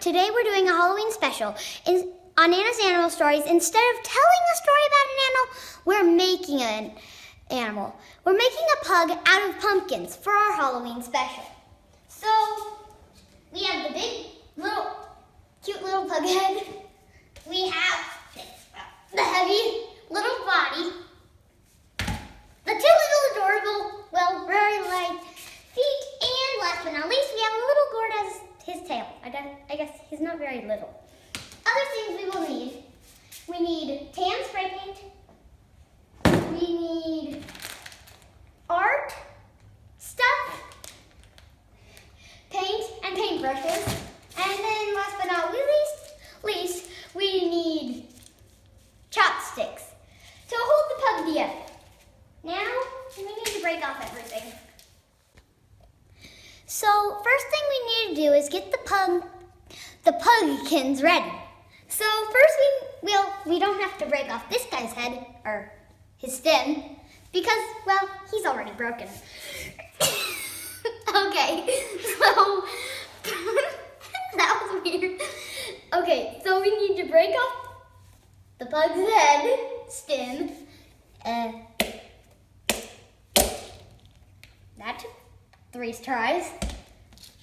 Today we're doing a Halloween special. On Anna's Animal Stories, instead of telling a story about an animal, we're making an animal. We're making a pug out of pumpkins for our Halloween special. So, we have the big, cute little pug head. We have the heavy little body. The two little adorable, very light feet. And last but not least, we have a little gourd as his tail. I guess he's not very little. Other things we will need. We need tan spray paint. We need art, stuff, paint, and paintbrushes. And then last but not least, we need chopsticks to hold the pug together. Now, we need to break off everything. So, first thing we need to do is get the pugkins ready. So first we don't have to break off this guy's head, or his stem, because, he's already broken. Okay, so, that was weird. Okay, so we need to break off the pug's head, stem, that took 3 tries.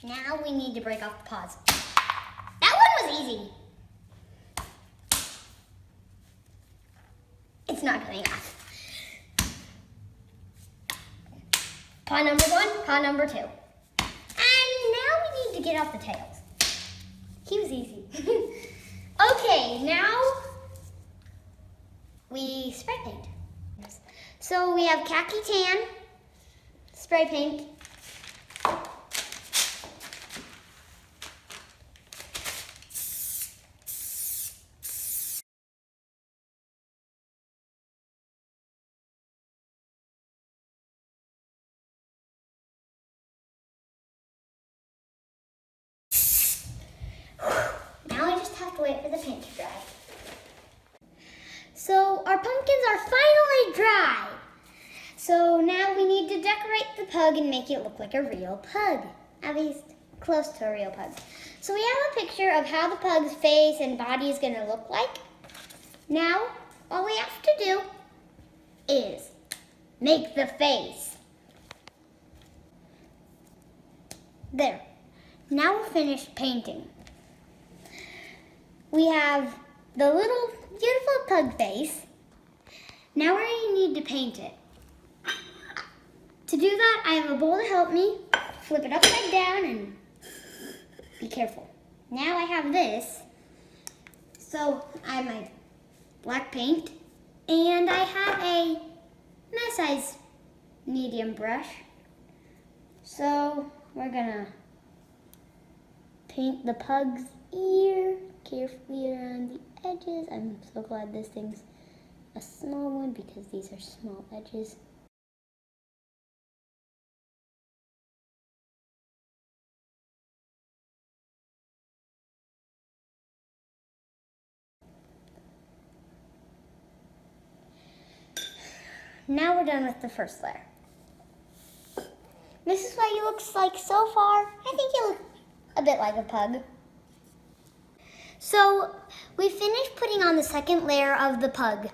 Now we need to break off the paws. That one was easy. It's not coming off. Paw number 1, paw number 2. And now we need to get off the tails. He was easy. Okay, now we spray paint. So we have khaki tan, spray paint, wait for the paint to dry. So our pumpkins are finally dry. So now we need to decorate the pug and make it look like a real pug, at least close to a real pug. So we have a picture of how the pug's face and body is going to look like. Now, all we have to do is make the face. There. Now we're finished painting. We have the little beautiful pug face. Now we need to paint it. To do that, I have a bowl to help me. Flip it upside down and be careful. Now I have this. So I have my black paint and I have a nice size medium brush. So we're gonna paint the pug's ear carefully around the edges. I'm so glad this thing's a small one because these are small edges. Now we're done with the first layer. This is what he looks like so far. I think he looks a bit like a pug. So we finished putting on the second layer of the pug.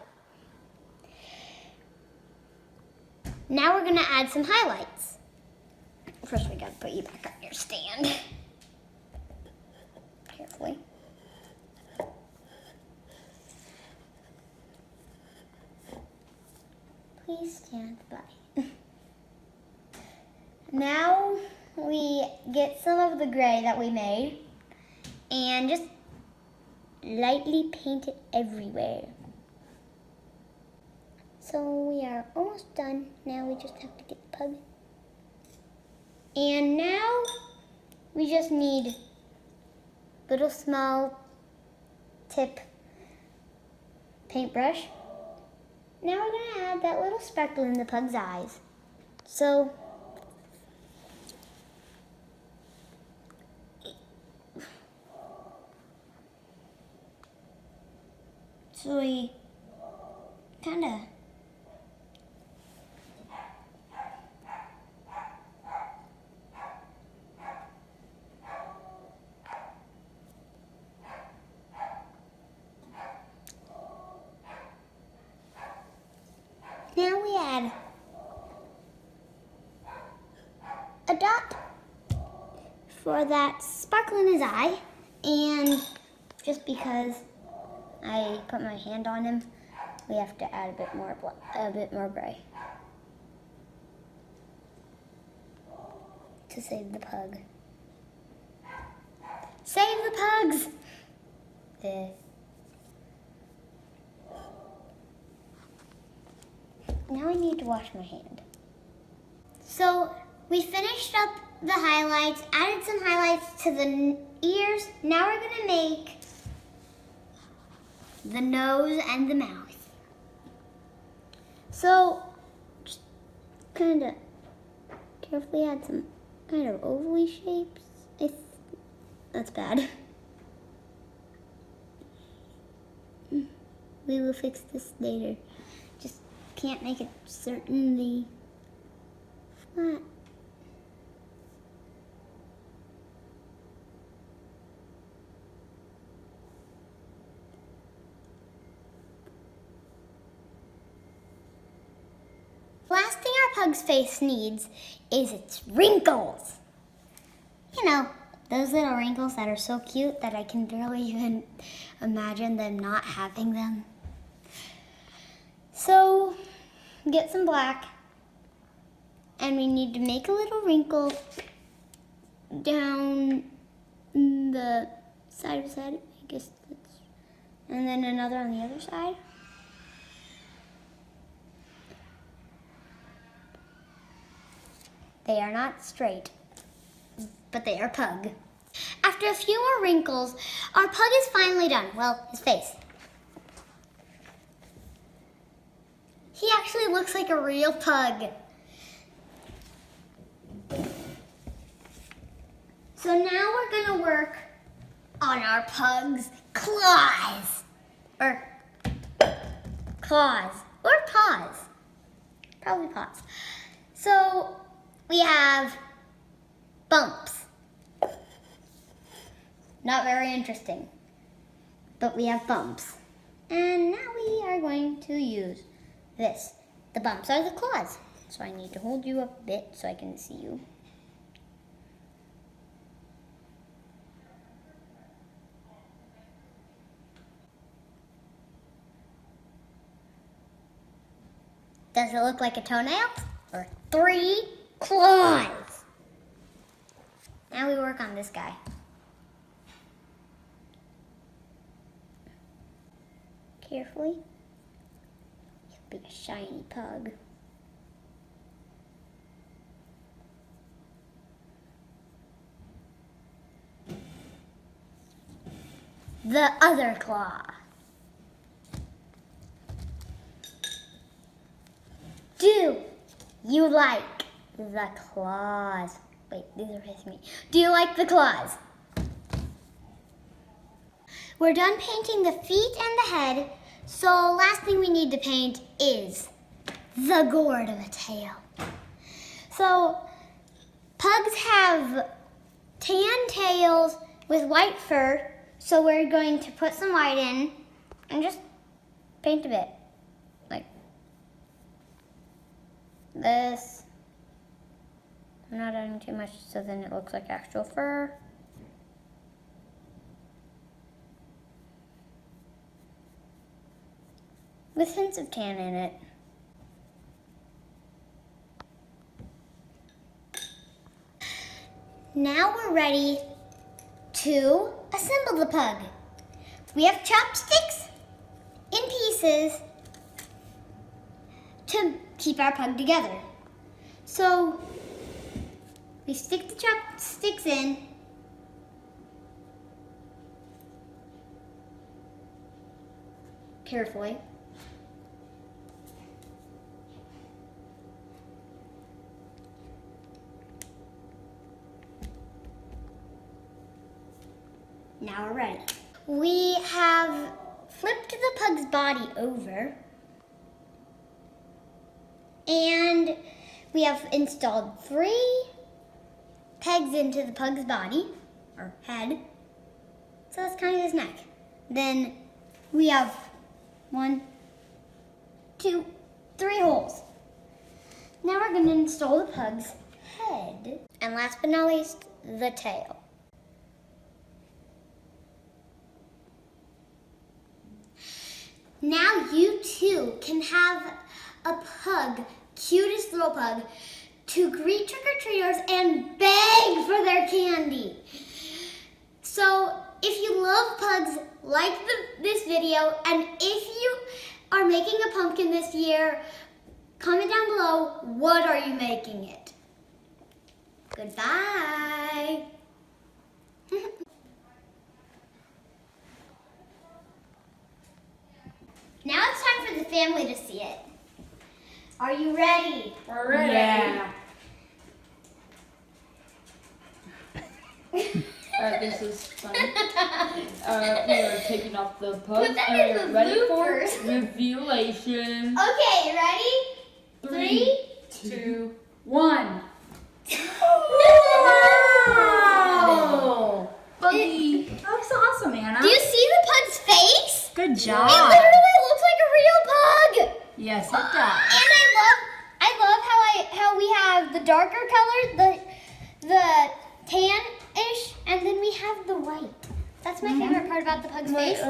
Now we're gonna add some highlights. First we gotta put you back on your stand. Carefully. Please stand by. Now we get some of the gray that we made and just lightly paint it everywhere. So we are almost done. Now we just have to get the pug. And now we just need little small tip paintbrush. Now we're going to add that little speckle in the pug's eyes. So we kind of a dot for that sparkle in his eye, and just because I put my hand on him, we have to add a bit more gray to save the pug. Save the pugs! Now I need to wash my hand. So we finished up the highlights, added some highlights to the ears. Now we're gonna make the nose and the mouth. So just kind of carefully add some kind of ovally shapes. That's bad. We will fix this later. Just can't make it certainly flat. Last thing our pug's face needs is its wrinkles. You know, those little wrinkles that are so cute that I can barely even imagine them not having them. So, get some black, and we need to make a little wrinkle down the side of his head, I guess that's, and then another on the other side. They are not straight, but they are pug. After a few more wrinkles, our pug is finally done. Well, his face. He actually looks like a real pug. So now we're gonna work on our pug's claws. Or paws. Probably paws. So we have bumps. Not very interesting, but we have bumps. And now we are going to use this. The bumps are the claws. So I need to hold you up a bit so I can see you. Does it look like a toenail? Or 3 claws? Now we work on this guy. Carefully. He'll be a shiny pug. The other claw. Do you like the claws? Wait, these are facing me. Do you like the claws? We're done painting the feet and the head, so last thing we need to paint is the gourd of a tail. So pugs have tan tails with white fur, so we're going to put some white in and just paint a bit, like this. I'm not adding too much so then it looks like actual fur. With hints of tan in it. Now we're ready to assemble the pug. We have chopsticks in pieces to keep our pug together. So we stick the chopsticks in. Carefully. Now we're ready. We have flipped the pug's body over, and we have installed 3 pegs into the pug's body, or head, so that's kind of his neck. Then we have 1, 2, 3 holes. Now we're going to install the pug's head. And last but not least, the tail. Now you too can have a pug, cutest little pug, to greet trick-or-treaters and beg for their candy. So if you love pugs, like this video, and if you are making a pumpkin this year, comment down below, what are you making it? Goodbye. Now it's time for the family to see it. Are you ready? We're ready. Yeah. This is fun. We are taking off the pug. Put that in the Ready bloopers. for revelation. Okay, ready? 3, 2, 1. Wow! Buggy. That looks awesome, Anna. Do you see the pug's face? Good It job. literally looks like a real pug. Yes, it And does. I love how we have the darker color, the tan-ish, and then we have the white. That's my favorite part about the pug's face.